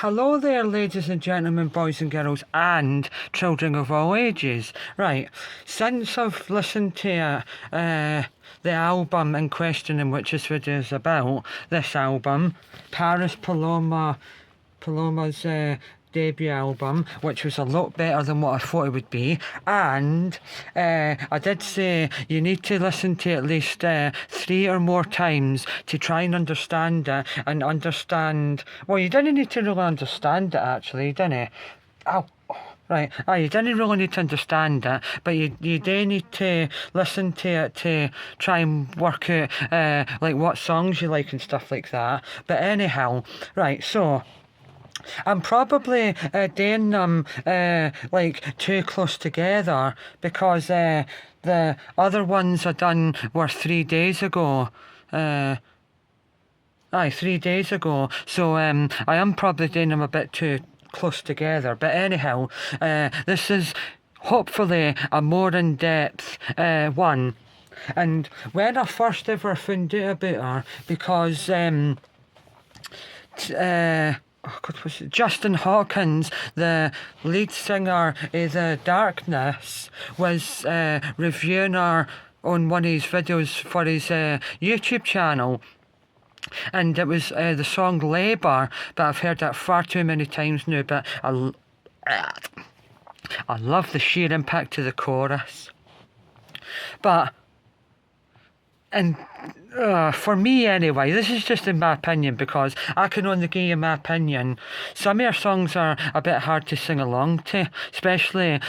Hello there, ladies and gentlemen, boys and girls, and children of all ages. Right, since I've listened to the album in question in which this video is about, this album, Paris Paloma's debut album, which was a lot better than what I thought it would be, and I did say you need to listen to it at least 3 or more times to try and understand it, and understand, well, you didn't need to really understand it actually, didn't you? Ow. Right, you didn't really need to understand it, but you do need to listen to it to try and work out like what songs you like and stuff like that. But anyhow, right, so I'm probably doing them like too close together because the other ones I done were 3 days ago. 3 days ago. So I am probably doing them a bit too close together. But anyhow, this is hopefully a more in-depth one. And when I first ever found out about her, because Justin Hawkins, the lead singer of The Darkness, was reviewing her on one of his videos for his YouTube channel. And it was the song Labour, but I've heard that far too many times now, but I love the sheer impact of the chorus. But, and for me anyway, this is just in my opinion, because I can only give you my opinion. Some of her songs are a bit hard to sing along to, especially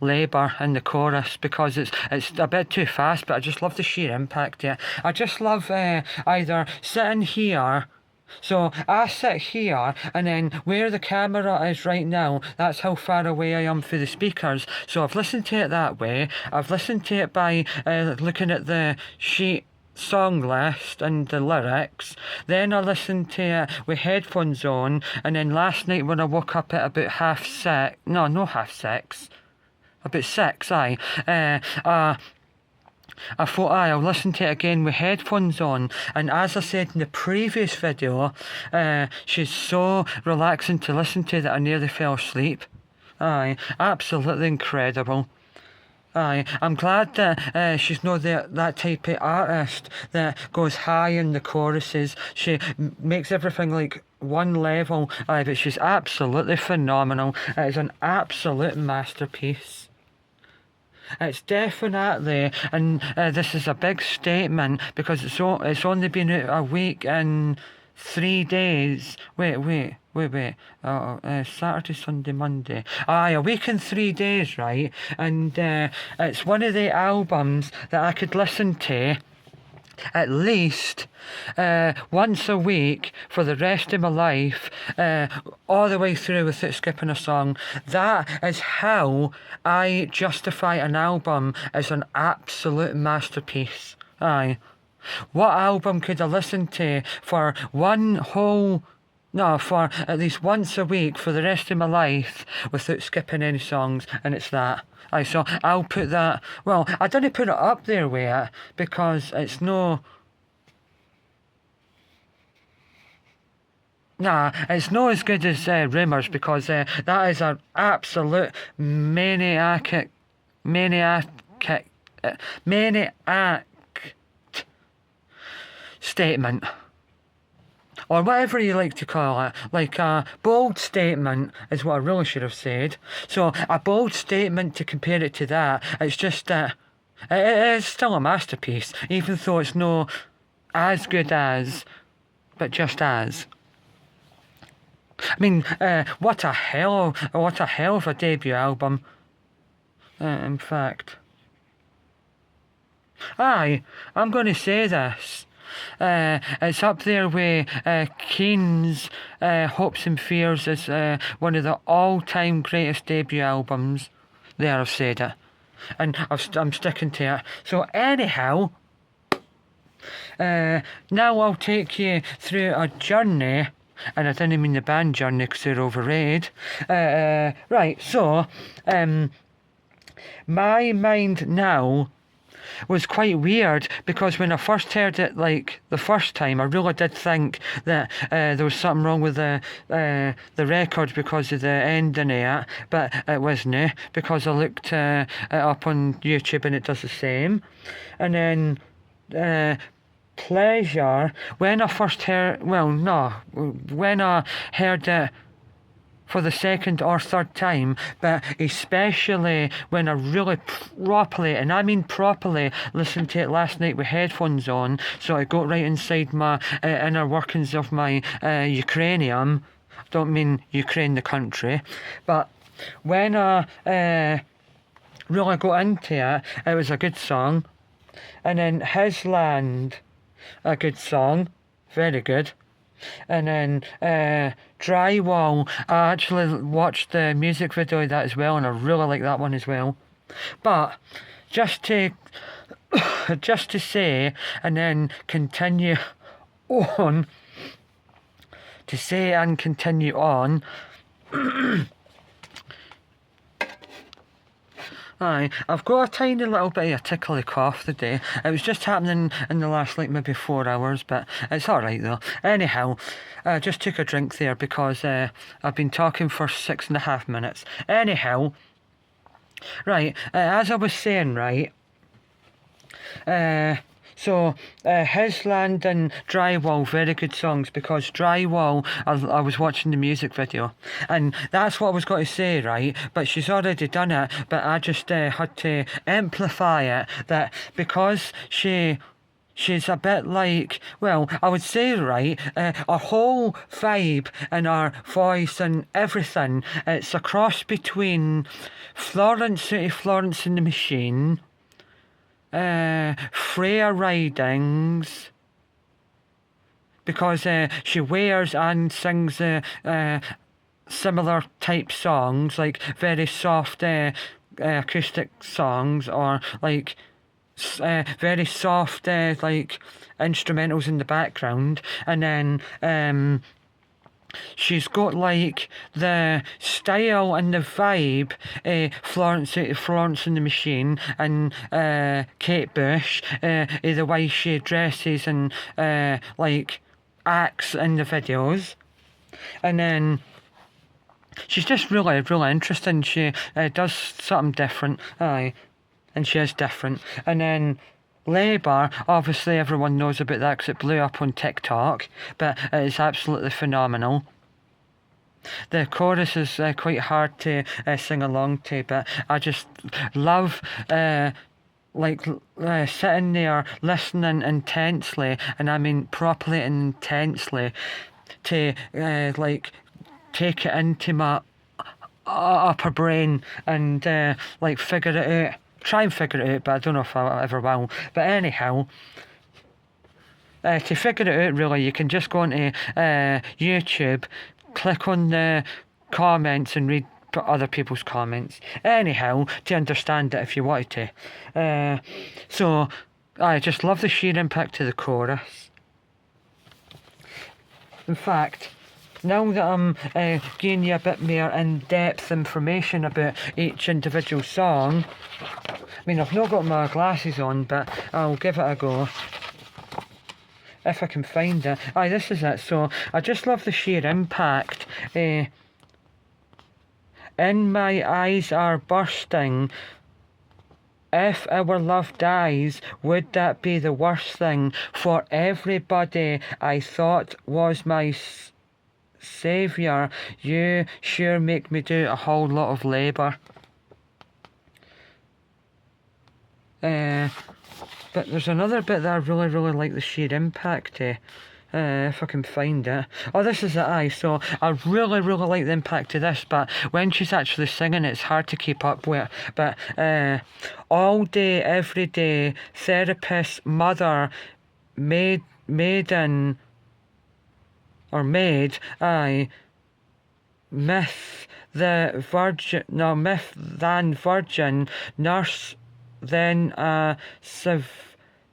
Labour and the chorus, because it's a bit too fast, but I just love the sheer impact of it. I just love either sitting here. So I sit here, and then where the camera is right now, that's how far away I am from the speakers. So I've listened to it that way. I've listened to it by looking at the sheet song list and the lyrics. Then I listened to it with headphones on, and then last night when I woke up at about about 6, I thought, I'll listen to it again with headphones on. And as I said in the previous video, she's so relaxing to listen to that I nearly fell asleep. Absolutely incredible. I'm glad that she's not that type of artist that goes high in the choruses. She makes everything like one level. But she's absolutely phenomenal. It is an absolute masterpiece. It's definitely, and this is a big statement because it's only been out a week and 3 days. Wait. Saturday, Sunday, Monday. A week and 3 days, right? And it's one of the albums that I could listen to at least once a week for the rest of my life, all the way through without skipping a song. That is how I justify an album as an absolute masterpiece. What album could I listen to for for at least once a week for the rest of my life without skipping any songs? And it's that. So I'll put that, well, I didn't put it up there with it because it's it's not as good as Rumours, because that is an absolute maniac statement. Or whatever you like to call it, like a bold statement is what I really should have said. So a bold statement, to compare it to that, it's just that it is still a masterpiece, even though it's not as good as, but just as. I mean, what a hell of a debut album. In fact, I'm going to say this. It's up there with Keane's Hopes and Fears as one of the all-time greatest debut albums. There, I've said it. And I'm sticking to it. So anyhow, now I'll take you through a journey, and I didn't mean the band Journey because they're overrated. Right, so my mind now was quite weird, because when I first heard it, like the first time, I really did think that there was something wrong with the record because of the ending of it, but it wasn't, because I looked it up on YouTube and it does the same. And then Pleasure, when I first heard, well, no, when I heard it for the second or third time, but especially when I really properly, and I mean properly, listened to it last night with headphones on, so I got right inside my inner workings of my Ukrainian. Don't mean Ukraine the country, but when I really got into it, it was a good song. And then His Land, a good song, very good. And then Drywall, I actually watched the music video of that as well, and I really like that one as well. But just to say, and then continue on, to say and continue on. Aye, I've got a tiny little bit of a tickly cough today. It was just happening in the last, like, maybe 4 hours, but it's alright though. Anyhow, I just took a drink there because I've been talking for 6.5 minutes. Anyhow, right, as I was saying, right, so, His Land and Drywall, very good songs, because Drywall, I was watching the music video, and that's what I was going to say, right, but she's already done it, but I just had to amplify it, that because she's a bit like, well, I would say, right, our whole vibe and our voice and everything, it's a cross between Florence and the Machine, Freya Ridings, because she wears and sings similar type songs, like very soft acoustic songs, or like very soft like instrumentals in the background, and then she's got like the style and the vibe, Florence and the Machine, and Kate Bush, the way she dresses and like acts in the videos, and then she's just really, really interesting. She does something different, aye, and she is different. And then Labour, obviously everyone knows about that because it blew up on TikTok, but it is absolutely phenomenal. The chorus is quite hard to sing along to, but I just love sitting there listening intensely, and I mean properly and intensely, to like take it into my upper brain and like figure it out. Try and figure it out, but I don't know if I ever will. But anyhow, to figure it out, really, you can just go onto YouTube, click on the comments and read other people's comments. Anyhow, to understand it if you wanted to. So, I just love the sheer impact to the chorus. In fact, now that I'm giving you a bit more in-depth information about each individual song, I mean, I've not got my glasses on, but I'll give it a go. If I can find it. Aye, this is it. So, I just love the sheer impact. In my eyes are bursting. If our love dies, would that be the worst thing? For everybody I thought was my saviour, you sure make me do a whole lot of labour. But there's another bit that I really, really like the sheer impact to. If I can find it. Oh, this is it, aye. So I really, really like the impact of this, but when she's actually singing, it's hard to keep up with. But all day, every day, therapist, mother, maiden, or maid, aye, myth than virgin, nurse, then a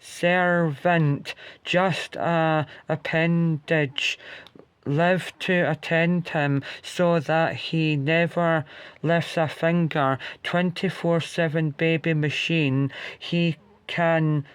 servant, just a appendage, live to attend him so that he never lifts a finger, 24/7 baby machine, he can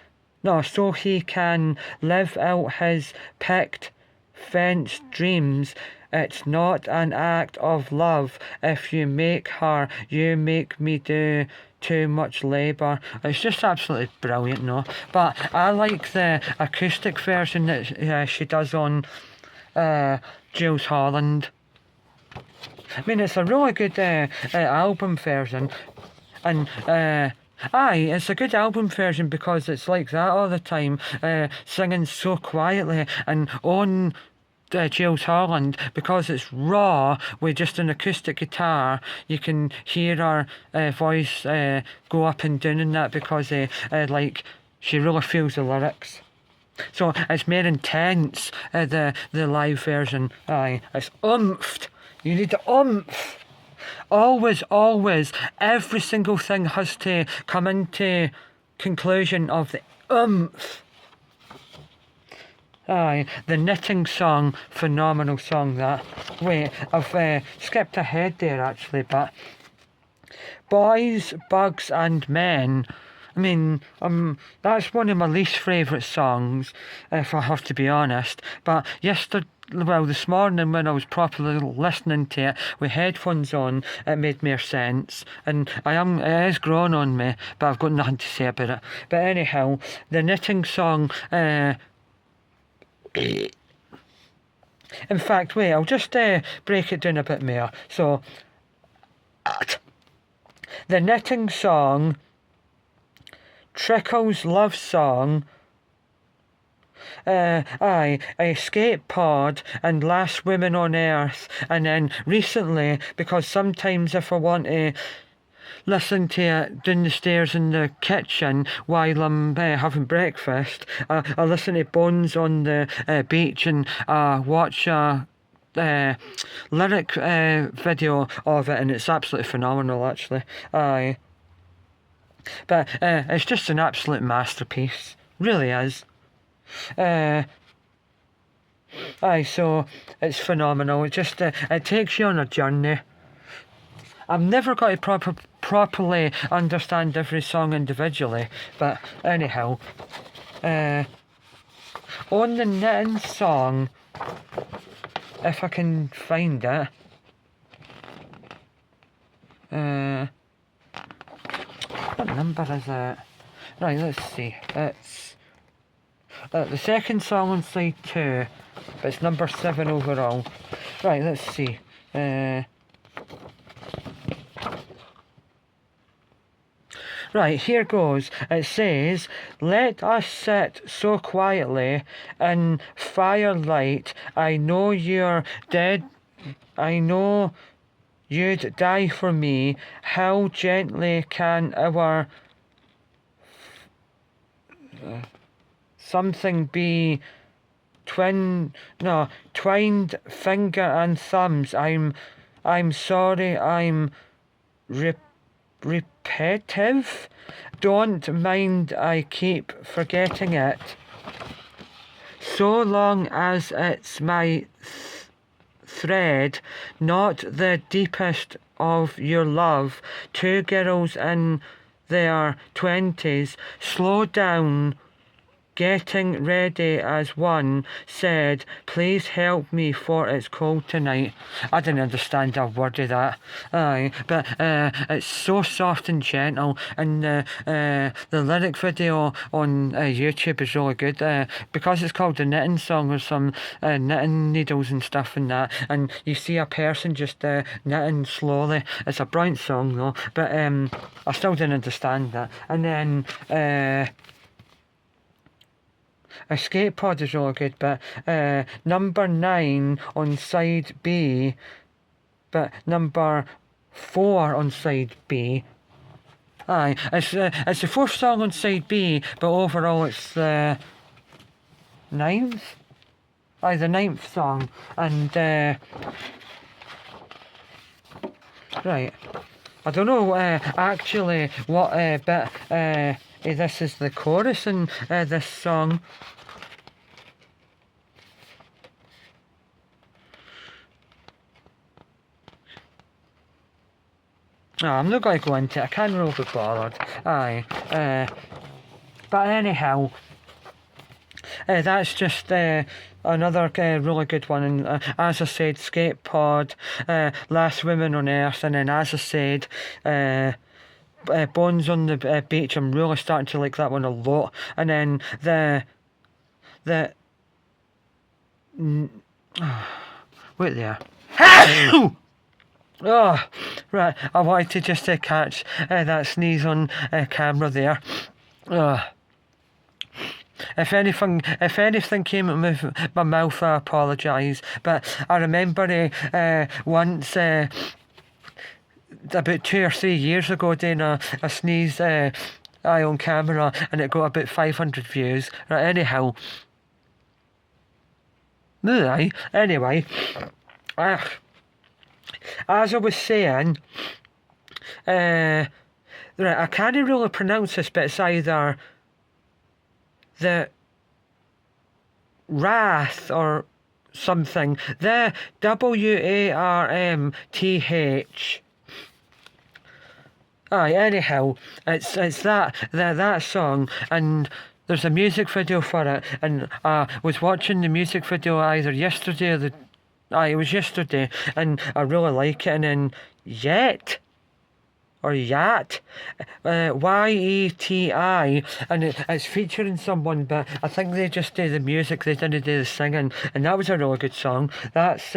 no, so he can live out his picked fence dreams. It's not an act of love. If you make her, you make me do too much labour. It's just absolutely brilliant, no? But I like the acoustic version that she does on Jules Holland. I mean, it's a really good album version, and aye, it's a good album version because it's like that all the time, singing so quietly, and on Jules Holland, because it's raw with just an acoustic guitar, you can hear her voice go up and down and that because like she really feels the lyrics. So it's more intense, the live version. Aye, it's oomphed. You need the oomph. Always, every single thing has to come into conclusion of the oomph. Aye, the knitting song, phenomenal song that. Wait, I've skipped ahead there actually, but Boys, Bugs and Men, I mean, that's one of my least favourite songs, if I have to be honest, but this morning when I was properly listening to it with headphones on, it made more sense, and it is growing on me, but I've got nothing to say about it. But anyhow, the knitting song, in fact, wait, I'll just break it down a bit more. So, the knitting song, Trickle's love song, Escape Pod, and Last Women on Earth. And then recently, because sometimes if I want to listen to it down the stairs in the kitchen while I'm having breakfast, I listen to Bones on the beach and watch a lyric video of it, and it's absolutely phenomenal actually. Aye. But it's just an absolute masterpiece. Really is. So it's phenomenal. It just it takes you on a journey. I've never got to properly understand every song individually, but anyhow, on the knitting song, if I can find it, what number is it? Right, let's see. It's the second song on side 2, but it's number 7 overall. Right, let's see. Right, here goes. It says, let us sit so quietly in firelight. I know you're dead. I know you'd die for me. How gently can our something be twined finger and thumbs. I'm sorry, I'm repetitive. Don't mind, I keep forgetting it. So long as it's my thread, not the deepest of your love. Two girls in their 20s, slow down, getting ready as one, said, please help me for it's cold tonight. I didn't understand a word of that. Aye, but it's so soft and gentle, and the lyric video on YouTube is really good, because it's called the knitting song. There's some knitting needles and stuff in that, and you see a person just knitting slowly. It's a brilliant song though, but I still didn't understand that. And then Escape Pod is really good, but number 9 on side B, but number 4 on side B. Aye, it's the 4th song on side B, but overall it's the 9th? Aye, the 9th song, and right, I don't know actually what bit this is the chorus in this song. Oh, I'm not going to go into it. I can't really be bothered. Aye. But anyhow, that's just another really good one. And as I said, Skate Pod, Last Women on Earth, and then as I said, Bones on the Beach. I'm really starting to like that one a lot. And then the wait there. Oh, right. I wanted to just catch that sneeze on camera there. If anything came out of my mouth, I apologise. But I remember once, about 2 or 3 years ago, doing a sneeze on camera, and it got about 500 views. Right, anyhow. Anyway, as I was saying, right, I can't really pronounce this, but it's either the Wrath or something. The WARMTH. Anyhow, it's that song, and there's a music video for it, and I was watching the music video either yesterday or it was yesterday, and I really like it. And then Yet, Yeti, and it's featuring someone, but I think they just do the music, they didn't do the singing, and that was a really good song. That's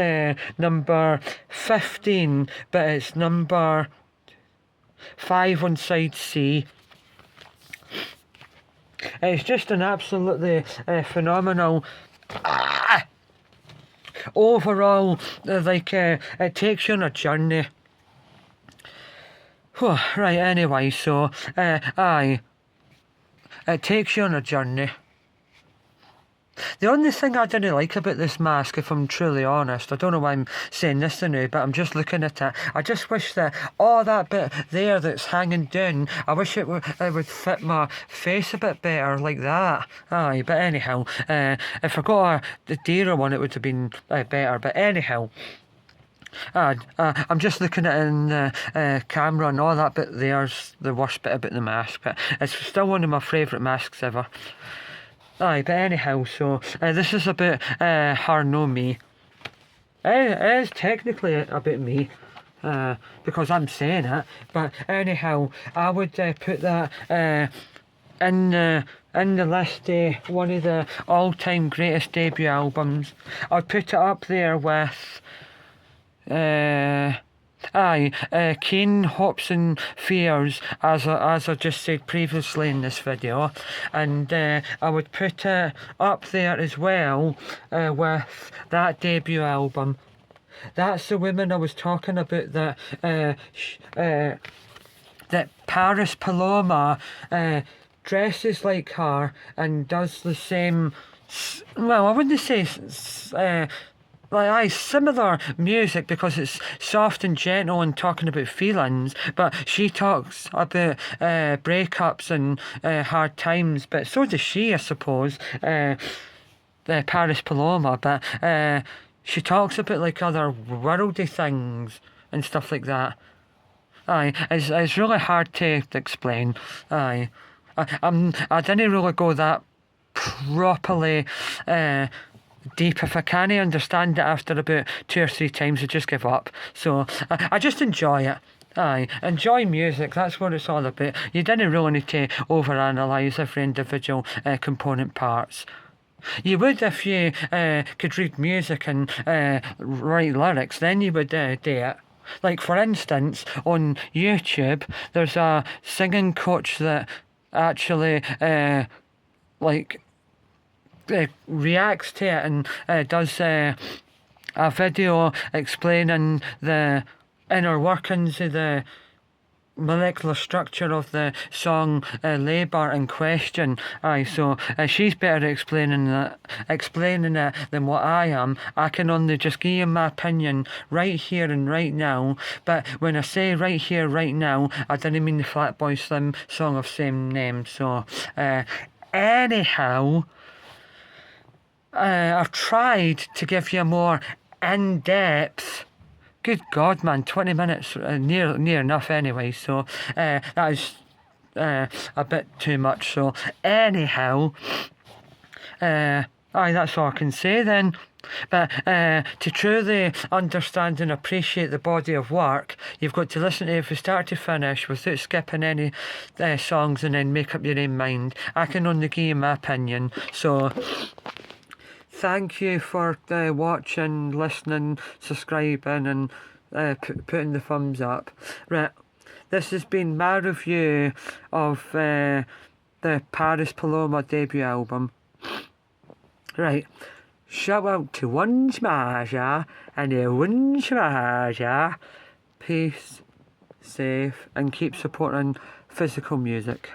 number 15, but it's number 5 on side C. It's just an absolutely phenomenal overall, it takes you on a journey. Right, anyway, so it takes you on a journey. The only thing I didn't like about this mask, if I'm truly honest, I don't know why I'm saying this now, but I'm just looking at it. I just wish that all that bit there that's hanging down, I wish it would fit my face a bit better like that. But anyhow, if I got a dearer one, it would have been better. But anyhow, I'm just looking at it in the camera, and all that bit there's the worst bit about the mask, but it's still one of my favourite masks ever. But anyhow, so this is about her, no me. It is technically about me, because I'm saying it, but anyhow, I would put that in the list, one of the all-time greatest debut albums. I'd put it up there with Kane, Hobson Fears, as I just said previously in this video, and I would put it up there as well with that debut album. That's the woman I was talking about, that Paris Paloma dresses like her and does the same, well, I wouldn't say similar music, because it's soft and gentle and talking about feelings, but she talks about breakups and hard times, but so does she, I suppose, Paris Paloma, but she talks about like other worldly things and stuff like that. It's really hard to explain. I didn't really go that properly deep. If I can't understand it after about 2 or 3 times, I just give up. So I just enjoy it. Enjoy music, that's what it's all about. You didn't really need to overanalyse every individual component parts. You would if you could read music and write lyrics, then you would do it. Like, for instance, on YouTube, there's a singing coach that actually reacts to it and does a video explaining the inner workings of the molecular structure of the song Labour in question. So she's better at explaining it than what I am. I can only just give you my opinion right here and right now, but when I say right here, right now, I didn't mean the Fatboy Slim song of same name. So anyhow, I've tried to give you a more in-depth, good God, man, 20 minutes, near enough anyway, so that is a bit too much. So anyhow, that's all I can say then. But to truly understand and appreciate the body of work, you've got to listen to it from start to finish without skipping any songs and then make up your own mind. I can only give you my opinion. So thank you for watching, listening, subscribing and putting the thumbs up. Right, this has been my review of the Paris Paloma debut album. Right, shout out to one smasher and a one smasher. Peace, safe, and keep supporting physical music.